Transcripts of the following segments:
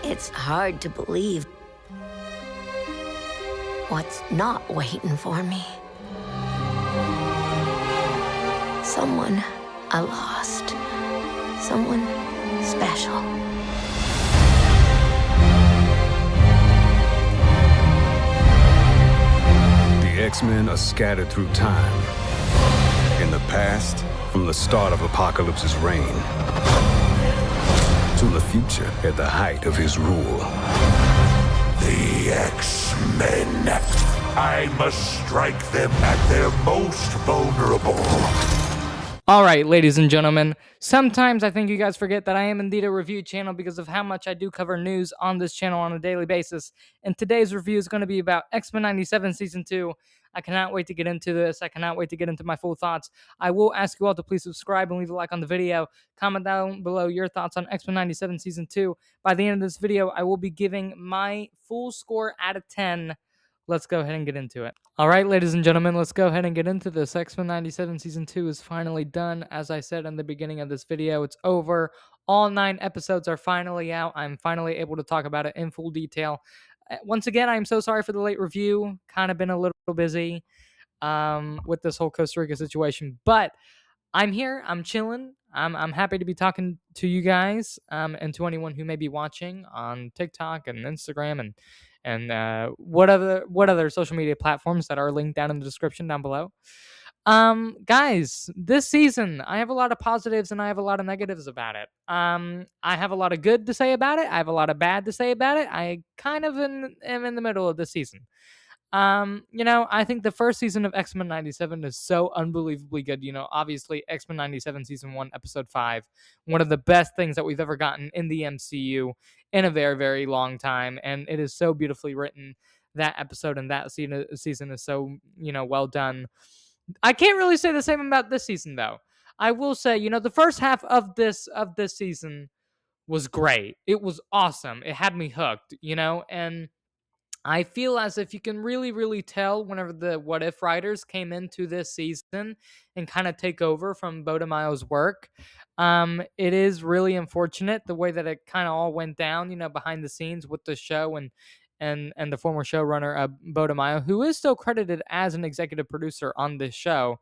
It's hard to believe what's not waiting for me. Someone I lost. Someone special. The X-Men are scattered through time. In the past, from the start of Apocalypse's reign, to the future at the height of his rule. The X-Men. I must strike them at their most vulnerable. All right, ladies and gentlemen, sometimes I think you guys forget that I am indeed a review channel because of how much I do cover news on this channel on a daily basis. And today's review is going to be about X-Men 97 Season 2. I cannot wait to get into this. I cannot wait to get into my full thoughts. I will ask you all to please subscribe and leave a like on the video. Comment down below your thoughts on X-Men 97 Season 2. By the end of this video, I will be giving my full score out of 10. Let's go ahead and get into it. All right, ladies and gentlemen, let's go ahead and get into this. X-Men 97 Season 2 is finally done. As I said in the beginning of this video, it's over. All 9 episodes are finally out. I'm finally able to talk about it in full detail. Once again, I'm so sorry for the late review. Kind of been a little busy with this whole Costa Rica situation. But I'm here. I'm chilling. I'm happy to be talking to you guys and to anyone who may be watching on TikTok and Instagram and what other social media platforms that are linked down in the description down below. Guys, this season I have a lot of positives and I have a lot of negatives about it. I have a lot of good to say about it. I have a lot of bad to say about it. I kind of am in the middle of the season. I think the first season of X-Men 97 is so unbelievably good. Obviously X-Men 97 season 1 episode 5, one of the best things that we've ever gotten in the MCU in a very, very long time, and it is so beautifully written. That episode and that season is so, well done. I can't really say the same about this season though. I will say, the first half of this season was great. It was awesome. It had me hooked, and I feel as if you can really, really tell whenever the What If writers came into this season and kind of take over from Bodemayo's work. It is really unfortunate the way that it kind of all went down, behind the scenes with the show and the former showrunner Bodemayo, who is still credited as an executive producer on this show.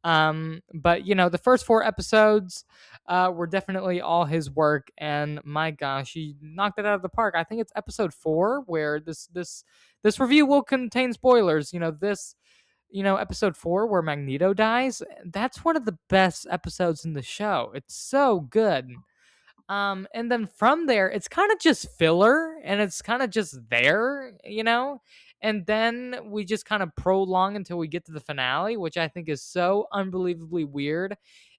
But the first 4 episodes were definitely all his work, and my gosh, he knocked it out of the park. I think it's episode 4 where this review will contain spoilers. Episode 4 where Magneto dies. That's one of the best episodes in the show. It's so good. And then from there, it's kind of just filler and it's kind of just there, and then we just kind of prolong until we get to the finale, which I think is so unbelievably weird.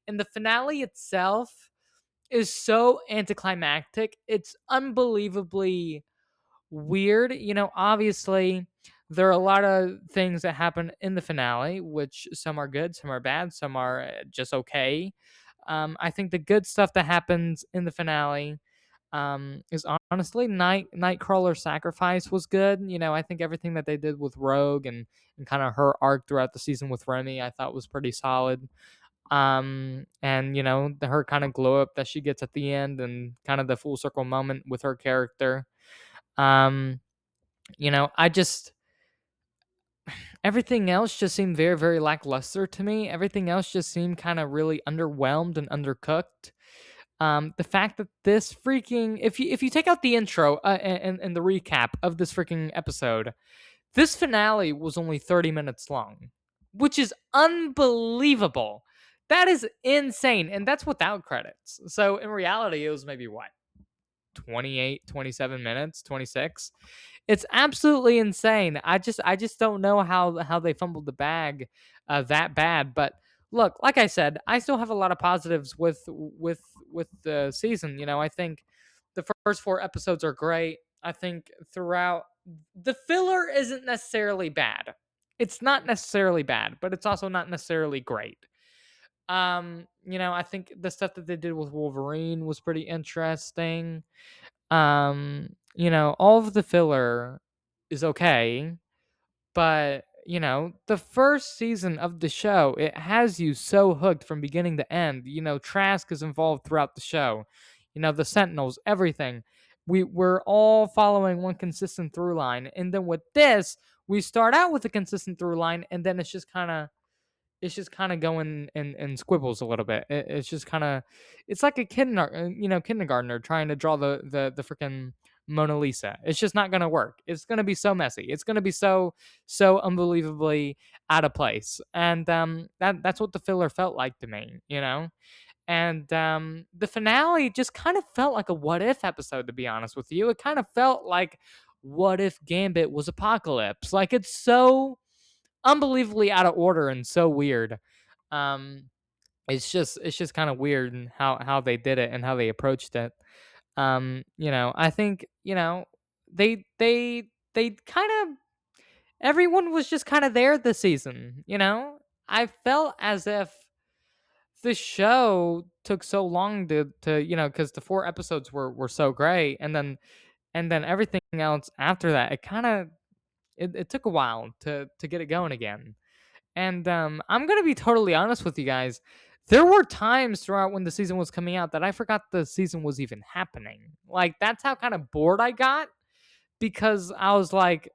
And the finale itself is so anticlimactic. It's unbelievably weird. Obviously, there are a lot of things that happen in the finale, which some are good, some are bad, some are just okay. I think the good stuff that happens in the finale is honestly Nightcrawler's sacrifice was good. I think everything that they did with Rogue and kind of her arc throughout the season with Remy, I thought was pretty solid. And her kind of glow up that she gets at the end and kind of the full circle moment with her character. I just everything else just seemed very, very lackluster to me. Everything else just seemed kind of really underwhelmed and undercooked. The fact that this freaking if you take out the intro and the recap of this freaking episode, this finale was only 30 minutes long, which is unbelievable. That is insane, and that's without credits. So in reality, it was maybe what, 28, 27 minutes, 26. It's absolutely insane. I just don't know how they fumbled the bag that bad. But look, like I said, I still have a lot of positives with the season. I think the first 4 episodes are great. I think throughout the filler isn't necessarily bad. It's not necessarily bad, but it's also not necessarily great. I think the stuff that they did with Wolverine was pretty interesting. All of the filler is okay, but the first season of the show, it has you so hooked from beginning to end. Trask is involved throughout the show. The Sentinels, everything. we're all following one consistent through line. And then with this, we start out with a consistent through line, and then it's just kind of going in squibbles a little bit. It's just kind of, it's like a kindergartner trying to draw the freaking Mona Lisa. It's just not gonna work. It's gonna be so messy. It's gonna be so unbelievably out of place. And that's what the filler felt like to me, And the finale just kind of felt like a what if episode, to be honest with you. It kind of felt like, what if Gambit was Apocalypse? Like, it's so unbelievably out of order and so weird. Um, it's just kind of weird and how they did it and how they approached it. I think they kind of, everyone was just kind of there this season. I felt as if the show took so long to because the 4 episodes were so great, and then everything else after that, it kind of, it took a while to get it going again. And I'm gonna be totally honest with you guys. There were times throughout when the season was coming out that I forgot the season was even happening. Like, that's how kind of bored I got, because I was like,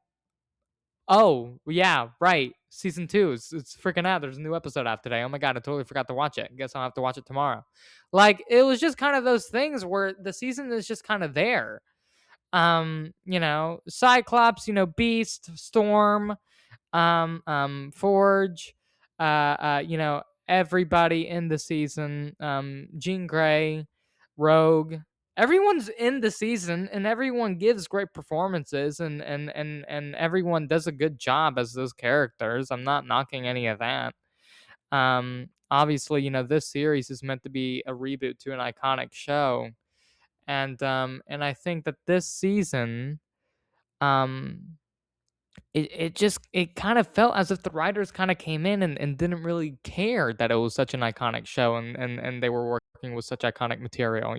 "Oh yeah, right. Season 2 it's freaking out. There's a new episode out today. Oh my god, I totally forgot to watch it. Guess I'll have to watch it tomorrow." Like, it was just kind of those things where the season is just kind of there. Cyclops, Beast, Storm, Forge, everybody in the season, Jean Grey, Rogue, everyone's in the season, and everyone gives great performances, and everyone does a good job as those characters. I'm not knocking any of that. Obviously, this series is meant to be a reboot to an iconic show, and I think that this season, um it kind of felt as if the writers kind of came in and didn't really care that it was such an iconic show, and they were working with such iconic material.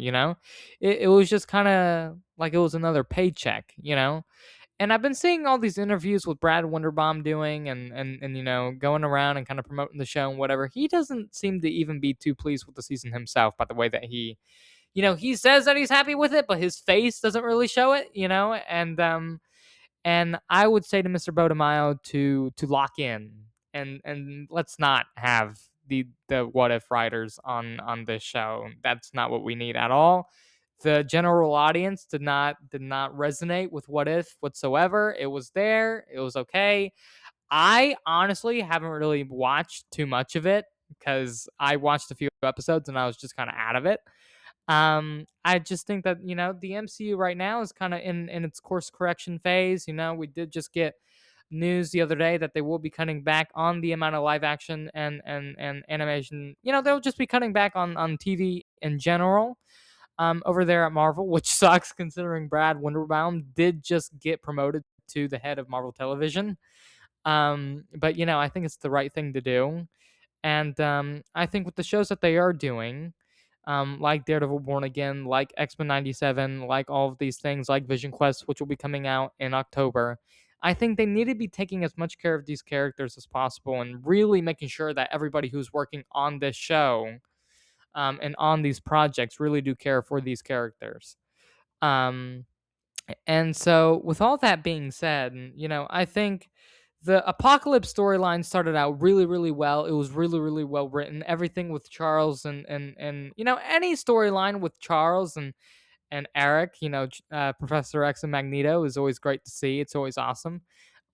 It was just kind of like it was another paycheck. And I've been seeing all these interviews with Brad Winderbaum doing, and going around and kind of promoting the show and whatever. He doesn't seem to even be too pleased with the season himself, by the way that he says that he's happy with it, but his face doesn't really show it. And I would say to Mr. Bodemayo to lock in, and let's not have the what if writers on this show. That's not what we need at all. The general audience did not resonate with what if whatsoever. It was there. It was okay. I honestly haven't really watched too much of it, because I watched a few episodes and I was just kind of out of it. I just think that the MCU right now is kind of in its course correction phase. We did just get news the other day that they will be cutting back on the amount of live action and animation. They'll just be cutting back on TV in general. Over there at Marvel, which sucks considering Brad Winderbaum did just get promoted to the head of Marvel Television. But I think it's the right thing to do. And I think with the shows that they are doing, like Daredevil Born Again, like X-Men 97, like all of these things, like Vision Quest, which will be coming out in October, I think they need to be taking as much care of these characters as possible and really making sure that everybody who's working on this show, and on these projects, really do care for these characters. Um, and so, with all that being said, I think the Apocalypse storyline started out really, really well. It was really, really well written. Everything with Charles and any storyline with Charles and Eric, Professor X and Magneto is always great to see. It's always awesome.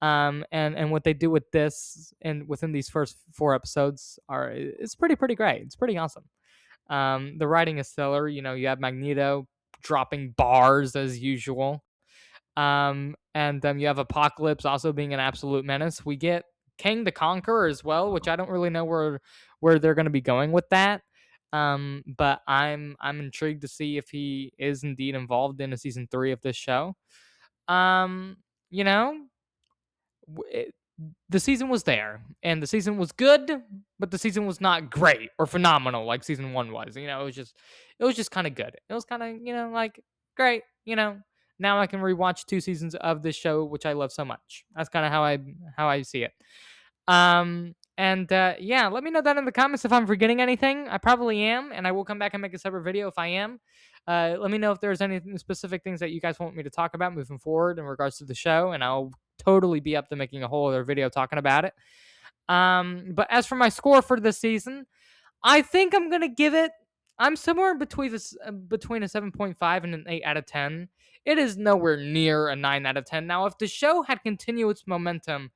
And what they do with this and within these first 4 episodes it's pretty great. It's pretty awesome. The writing is stellar. You have Magneto dropping bars as usual. And you have Apocalypse also being an absolute menace. We get King the Conqueror as well, which I don't really know where they're going to be going with that. But I'm intrigued to see if he is indeed involved in a season 3 of this show. You know, the season was there, and the season was good, but the season was not great or phenomenal like season 1 was. It was just kind of good. It was kind of like great. Now I can rewatch 2 seasons of this show, which I love so much. That's kind of how I see it. Yeah, let me know that in the comments if I'm forgetting anything. I probably am, and I will come back and make a separate video if I am. Let me know if there's any specific things that you guys want me to talk about moving forward in regards to the show, and I'll totally be up to making a whole other video talking about it. But as for my score for this season, I think I'm gonna give it. I'm somewhere between a 7.5 and an 8 out of 10. It is nowhere near a 9 out of 10. Now, if the show had continued its momentum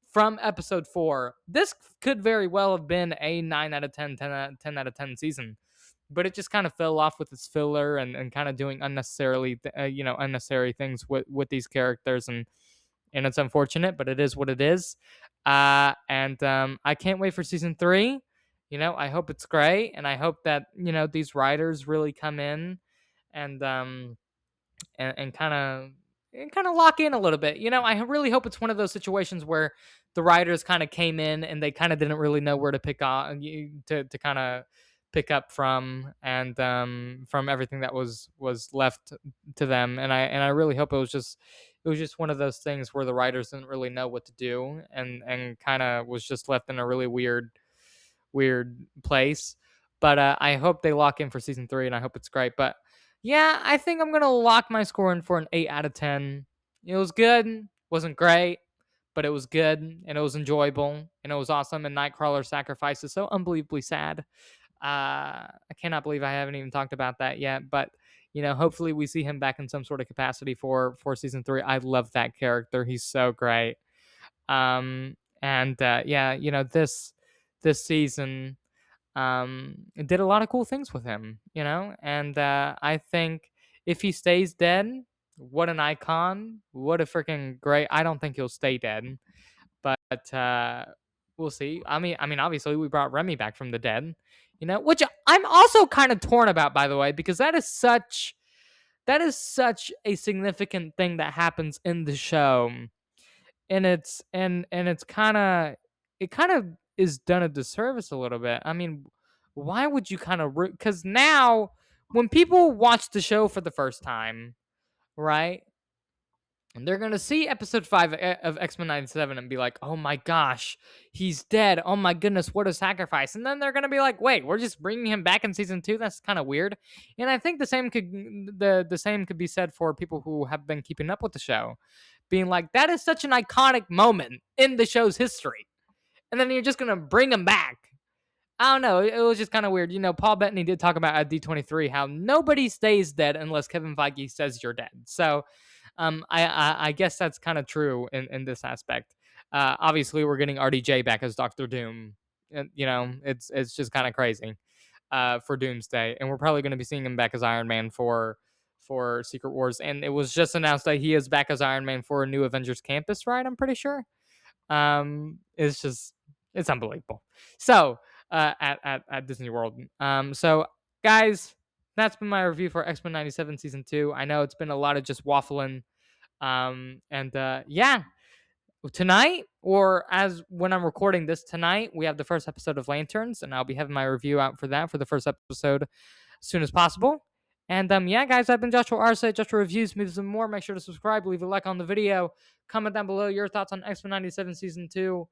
from episode 4, this could very well have been a 9 out of 10, 10 out of 10 season. But it just kind of fell off with its filler and kind of doing unnecessary things with these characters, and it's unfortunate, but it is what it is. And I can't wait for season 3. I hope it's great, and I hope that these writers really come in and kind of lock in a little bit. I really hope it's one of those situations where the writers kind of came in and they kind of didn't really know where to pick up to kind of pick up from, and from everything that was left to them. And I really hope it was just one of those things where the writers didn't really know what to do, and kind of was just left in a really weird place. But I hope they lock in for season 3, and I hope it's great. But yeah, I think I'm gonna lock my score in for an 8 out of 10. It was good, wasn't great, but it was good, and it was enjoyable, and it was awesome. And Nightcrawler's sacrifice is so unbelievably sad. I cannot believe I haven't even talked about that yet. But hopefully we see him back in some sort of capacity for season 3. I love that character; he's so great. And yeah, this season it did a lot of cool things with him, and I think if he stays dead, what an icon, what a freaking great. I don't think he'll stay dead, but we'll see. I mean obviously we brought Remy back from the dead, which I'm also kind of torn about, by the way, because that is such a significant thing that happens in the show, and it's kind of, it kind of is done a disservice a little bit. I mean, why would you kind of root? Because now, when people watch the show for the first time, right, and they're gonna see episode 5 of X-Men '97 and be like, "Oh my gosh, he's dead! Oh my goodness, what a sacrifice!" And then they're gonna be like, "Wait, we're just bringing him back in season 2? That's kind of weird." And I think the same could be said for people who have been keeping up with the show, being like, "That is such an iconic moment in the show's history," and then you're just gonna bring him back. I don't know. It was just kind of weird. Paul Bettany did talk about at D23 how nobody stays dead unless Kevin Feige says you're dead. So, I guess that's kind of true in this aspect. Obviously, we're getting RDJ back as Doctor Doom. And, it's just kind of crazy for Doomsday, and we're probably going to be seeing him back as Iron Man for Secret Wars. And it was just announced that he is back as Iron Man for a New Avengers Campus, right? I'm pretty sure. It's unbelievable. So at Disney World. So guys, that's been my review for X-Men '97 season 2. I know it's been a lot of just waffling. And yeah, tonight, or as when I'm recording this tonight, we have the first episode of Lanterns, and I'll be having my review out for that for the first episode as soon as possible. And yeah, guys, I've been Joshua Arce, Joshua Reviews. Movies and more. Make sure to subscribe, leave a like on the video, comment down below your thoughts on X-Men '97 season 2.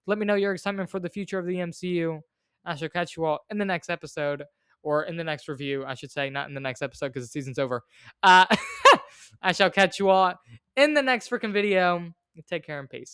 Let me know your excitement for the future of the MCU. I shall catch you all in the next episode, or in the next review, I should say, not in the next episode because the season's over. I shall catch you all in the next freaking video. Take care and peace.